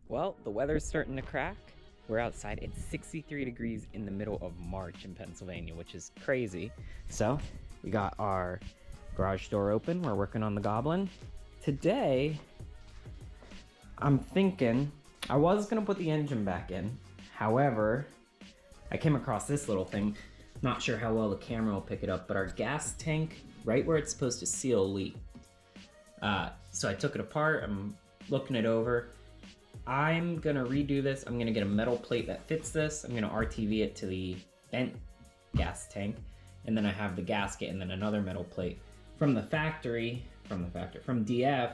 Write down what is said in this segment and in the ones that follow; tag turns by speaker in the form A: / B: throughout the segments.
A: Well, the weather's starting to crack. We're outside. It's 63 degrees in the middle of March in Pennsylvania, which is crazy. So we got our garage door open. We're working on the Goblin. Today, I'm thinking I was gonna put the engine back in. However, I came across this little thing. Not sure how well the camera will pick it up, but our gas tank, right where it's supposed to seal, leaked. So I took it apart. I'm looking it over. I'm gonna redo this. I'm gonna get a metal plate that fits this. I'm gonna RTV it to the bent gas tank. And then I have the gasket and then another metal plate. From DF,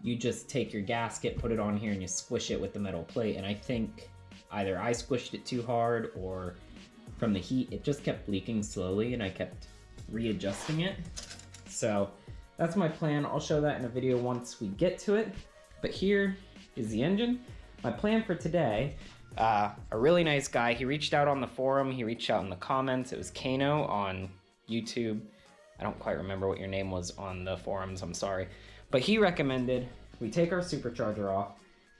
A: you just take your gasket, put it on here and you squish it with the metal plate. And I think either I squished it too hard or from the heat, it just kept leaking slowly and I kept readjusting it. So that's my plan. I'll show that in a video once we get to it. But here is the engine. My plan for today, a really nice guy, he reached out on the forum, he reached out in the comments. It was Kano on YouTube. I don't quite remember what your name was on the forums, I'm sorry. But he recommended we take our supercharger off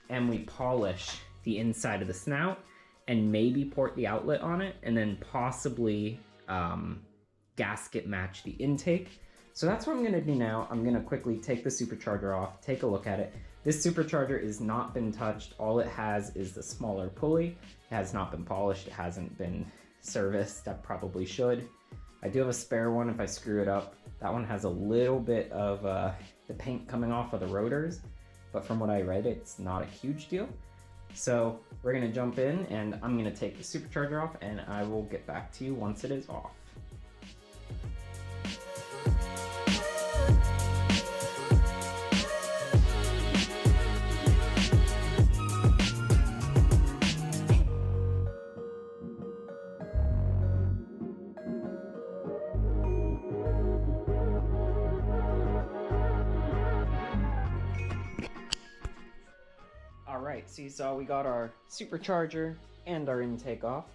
A: and we polish the inside of the snout and maybe port the outlet on it and then possibly gasket match the intake. So that's what I'm gonna do now. I'm gonna quickly take the supercharger off, take a look at it. This supercharger has not been touched. All it has is the smaller pulley. It has not been polished. It hasn't been serviced. I probably should. I do have a spare one if I screw it up. That one has a little bit of the paint coming off of the rotors, but from what I read, it's not a huge deal. So we're gonna jump in and I'm gonna take the supercharger off and I will get back to you once it is off. Alright, so you saw we got our supercharger and our intake off.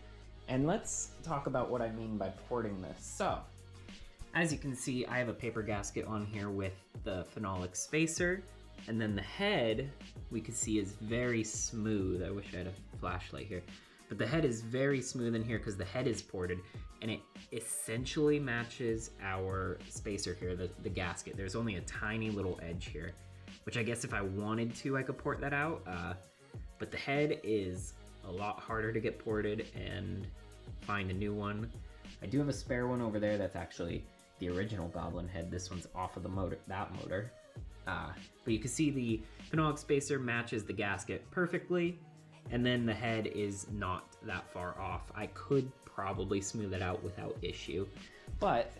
A: And let's talk about what I mean by porting this. So, as you can see, I have a paper gasket on here with the phenolic spacer. And then the head, we can see is very smooth. I wish I had a flashlight here. But the head is very smooth in here because the head is ported. And it essentially matches our spacer here, the gasket. There's only a tiny little edge here, which I guess if I wanted to, I could port that out. But the head is a lot harder to get ported and find a new one. I do have a spare one over there that's actually the original Goblin head. This one's off of the motor, that motor. But you can see the phenolic spacer matches the gasket perfectly, and then the head is not that far off. I could probably smooth it out without issue. But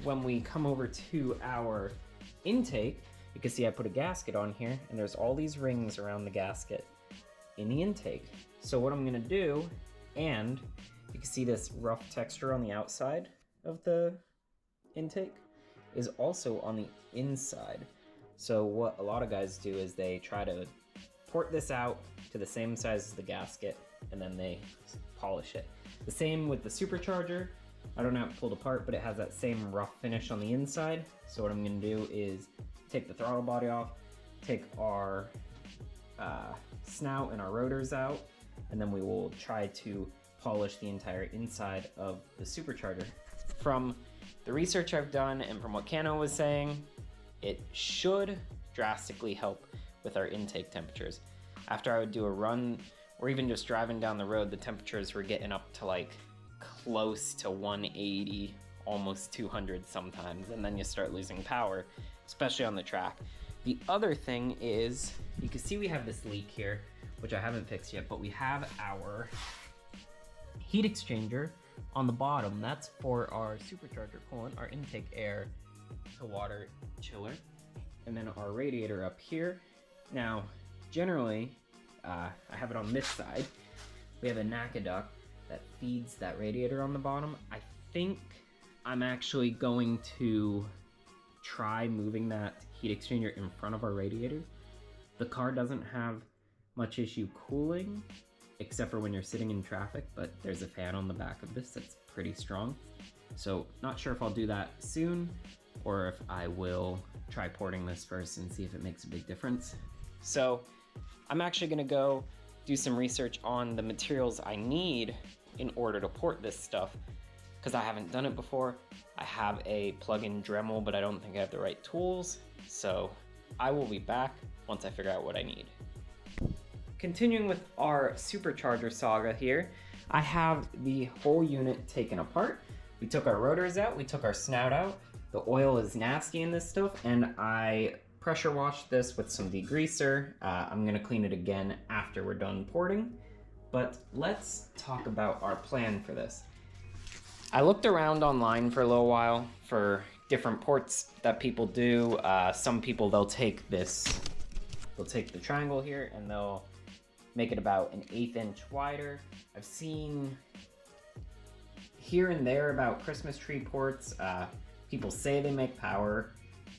A: when we come over to our intake, you can see I put a gasket on here and there's all these rings around the gasket in the intake. So what I'm gonna do, and you can see this rough texture on the outside of the intake is also on the inside. So what a lot of guys do is they try to port this out to the same size as the gasket and then they polish it. The same with the supercharger. I don't have it pulled apart, but it has that same rough finish on the inside. So what I'm gonna do is take the throttle body off, take our snout and our rotors out, and then we will try to polish the entire inside of the supercharger. From the research I've done and from what Kano was saying, it should drastically help with our intake temperatures. After I would do a run, or even just driving down the road, the temperatures were getting up to like close to 180, almost 200 sometimes, and then you start losing power, especially on the track. The other thing is, you can see we have this leak here, which I haven't fixed yet, but we have our heat exchanger on the bottom. That's for our supercharger coolant, our intake air to water chiller, and then our radiator up here. Now, generally, I have it on this side. We have a NACA duct that feeds that radiator on the bottom. I think I'm actually going to try moving that heat exchanger in front of our radiator. The car doesn't have much issue cooling, except for when you're sitting in traffic, but there's a fan on the back of this that's pretty strong. So not sure if I'll do that soon, or if I will try porting this first and see if it makes a big difference. So I'm actually gonna go do some research on the materials I need in order to port this stuff, because I haven't done it before. I have a plug-in Dremel, but I don't think I have the right tools, so I will be back once I figure out what I need. Continuing with our Supercharger saga here, I have the whole unit taken apart. We took our rotors out, we took our snout out. The oil is nasty in this stuff, and I pressure washed this with some degreaser. I'm gonna clean it again after we're done porting, but let's talk about our plan for this. I looked around online for a little while for different ports that people do. Some people, they'll take the triangle here and they'll make it about an 1/8 inch wider. I've seen here and there about Christmas tree ports. People say they make power.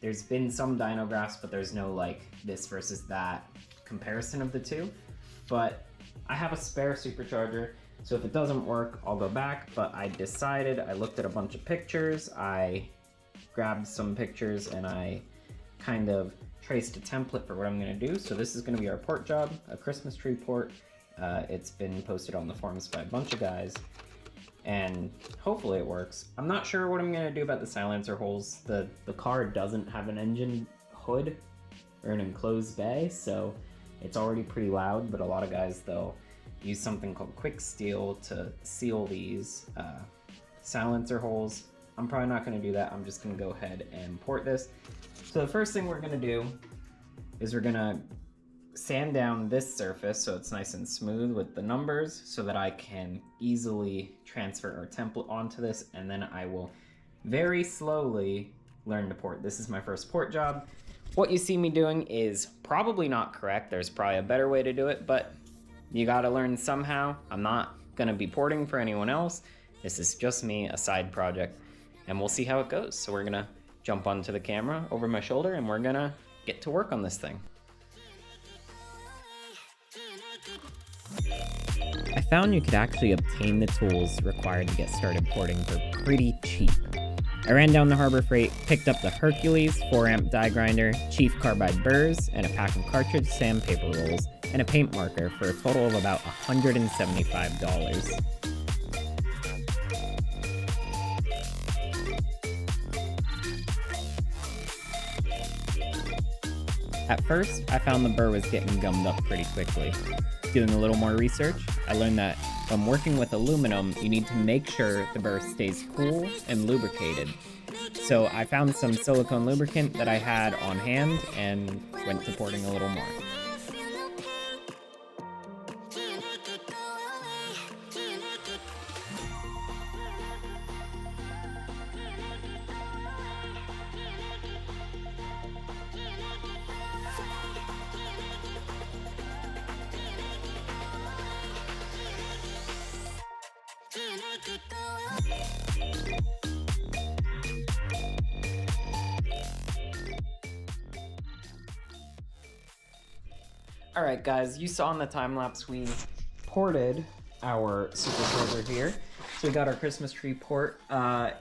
A: There's been some dyno graphs, but there's no like this versus that comparison of the two. But I have a spare Supercharger, so if it doesn't work, I'll go back. But I looked at a bunch of pictures, I grabbed some pictures, and I kind of traced a template for what I'm gonna do. So this is gonna be our port job, a Christmas tree port. It's been posted on the forums by a bunch of guys, and hopefully it works. I'm not sure what I'm gonna do about the silencer holes. The car doesn't have an engine hood or an enclosed bay, so it's already pretty loud, but a lot of guys, they'll use something called quick steel to seal these silencer holes. I'm probably not gonna do that. I'm just gonna go ahead and port this. So the first thing we're gonna do is we're gonna sand down this surface so it's nice and smooth with the numbers so that I can easily transfer our template onto this, and then I will very slowly learn to port. This is my first port job. What you see me doing is probably not correct. There's probably a better way to do it, but you gotta learn somehow. I'm not gonna be porting for anyone else. This is just me, a side project, and we'll see how it goes. So we're gonna jump onto the camera over my shoulder and we're gonna get to work on this thing. I found you could actually obtain the tools required to get started porting for pretty cheap. I ran down to Harbor Freight, picked up the Hercules 4-amp die grinder, Chief carbide burrs, and a pack of cartridge sandpaper rolls, and a paint marker for a total of about $175. At first, I found the burr was getting gummed up pretty quickly. Doing a little more research, I learned that when working with aluminum, you need to make sure the burr stays cool and lubricated. So I found some silicone lubricant that I had on hand and went to porting a little more. Alright guys, you saw in the time lapse we ported our Supercharger here. So we got our Christmas tree port.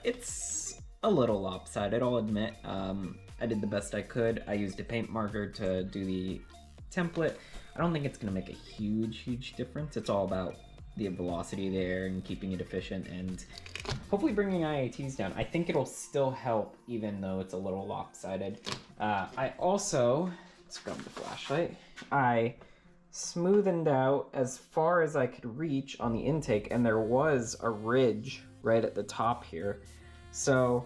A: It's a little lopsided, I'll admit. I did the best I could. I used a paint marker to do the template. I don't think it's gonna make a huge difference. It's all about the velocity there and keeping it efficient and hopefully bringing IATs down. I think it'll still help even though it's a little lopsided. I also, let's grab the flashlight. I smoothened out as far as I could reach on the intake, and there was a ridge right at the top here. So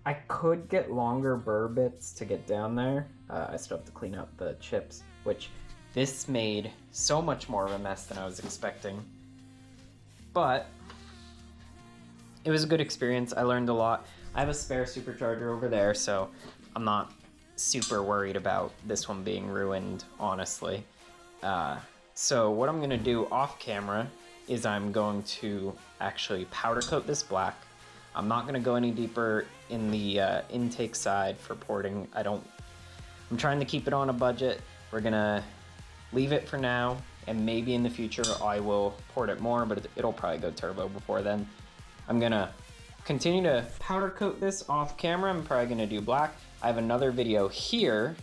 A: I could get longer burr bits to get down there. I still have to clean out the chips, which this made so much more of a mess than I was expecting. But it was a good experience. I learned a lot. I have a spare Supercharger over there, so I'm not super worried about this one being ruined, honestly. So what I'm gonna do off camera is I'm going to actually powder coat this black. I'm not gonna go any deeper in the intake side for porting. I'm trying to keep it on a budget. We're gonna leave it for now, and maybe in the future I will port it more, but it'll probably go turbo before then. I'm gonna continue to powder coat this off camera. I'm probably gonna do black. I have another video here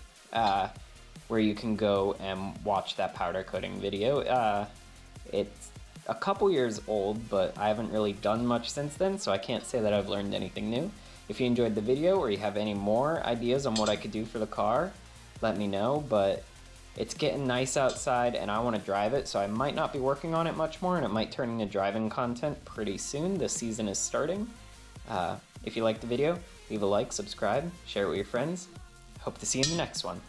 A: where you can go and watch that powder coating video. It's a couple years old, but I haven't really done much since then, so I can't say that I've learned anything new. If you enjoyed the video or you have any more ideas on what I could do for the car, let me know, but it's getting nice outside and I want to drive it, so I might not be working on it much more and it might turn into driving content pretty soon. The season is starting. If you liked the video, leave a like, subscribe, share it with your friends. Hope to see you in the next one.